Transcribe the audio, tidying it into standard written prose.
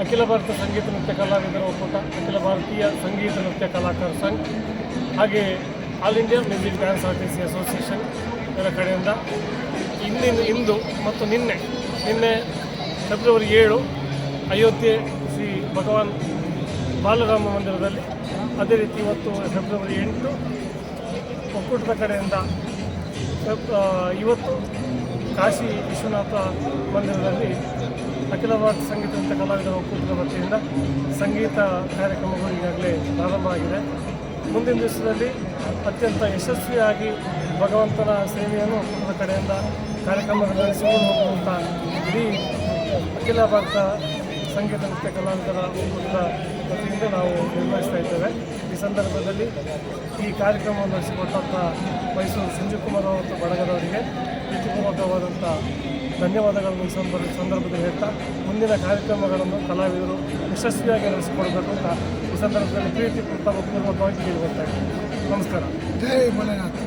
ಅಖಿಲ ಭಾರತ ಸಂಗೀತ ನೃತ್ಯ ಕಲಾವಿದರ ಒಕ್ಕೂಟ, ಅಖಿಲ ಭಾರತೀಯ ಸಂಗೀತ ನೃತ್ಯ ಕಲಾಕಾರ ಸಂಘ, ಹಾಗೆ all India music dance artist association ಇದರ ಕಡೆಯಿಂದ ಇಂದು ಮತ್ತು ನಿನ್ನೆ ಫೆಬ್ರವರಿ 7 ಅಯೋಧ್ಯೆ ಶ್ರೀ ಭಗವಾನ್ ಬಾಲರಾಮ ಮಂದಿರದಲ್ಲಿ, ಅದೇ ರೀತಿ ಇವತ್ತು ಫೆಬ್ರವರಿ 8 ಒಕ್ಕೂಟದ ಕಡೆಯಿಂದ ಇವತ್ತು ಕಾಶಿ ವಿಶ್ವನಾಥ ಮಂದಿರದಲ್ಲಿ ಅಖಿಲ ಭಾರತ ಸಂಗೀತ ನೃತ್ಯ ಕಲಾವಿದರ ಒಕ್ಕೂಟದ ವತಿಯಿಂದ ಸಂಗೀತ ಕಾರ್ಯಕ್ರಮಗಳು ಈಗಾಗಲೇ ಪ್ರಾರಂಭ ಆಗಿದೆ. ಮುಂದಿನ ದಿವಸದಲ್ಲಿ ಅತ್ಯಂತ ಯಶಸ್ವಿಯಾಗಿ ಭಗವಂತನ ಸೇವೆಯನ್ನು ಒಕ್ಕೂಟದ ಕಡೆಯಿಂದ ಕಾರ್ಯಕ್ರಮಗಳು ನಡೆಸಿಕೊಂಡು ಹೋಗುವಂಥ ಇಡೀ ಅಖಿಲ ಭಾರತ ಸಂಗೀತ ನೃತ್ಯ ಕಲಾವಿದರ ಒಕ್ಕೂಟದ ವತಿಯಿಂದ ನಾವು ನಿರ್ವಹಿಸ್ತಾ ಇದ್ದೇವೆ. ಈ ಸಂದರ್ಭದಲ್ಲಿ ಈ ಕಾರ್ಯಕ್ರಮವನ್ನು ನಡೆಸಿಕೊಟ್ಟಂಥ ಮೈಸೂರು ಸಂಜೀವ್ ಮತ್ತು ಬಳಗದವರಿಗೆ ಪ್ರೀತಿಪೂರ್ವಕವಾದಂಥ ಧನ್ಯವಾದಗಳನ್ನು ಈ ಸಂದರ್ಭದಲ್ಲಿ ಹೇಳ್ತಾ, ಮುಂದಿನ ಕಾರ್ಯಕ್ರಮಗಳನ್ನು ಕಲಾವಿದರು ಯಶಸ್ವಿಯಾಗಿ ನಡೆಸಿಕೊಡಬೇಕು ಅಂತ ಈ ಸಂದರ್ಭದಲ್ಲಿ ಪ್ರೀತಿಪೂರ್ವಕವಾಗಿ ಕೇಳಿಕೊಳ್ತಾ ಇದ್ದೀನಿ. ನಮಸ್ಕಾರ. ಜೈ ಭೋಲೆನಾಥ್.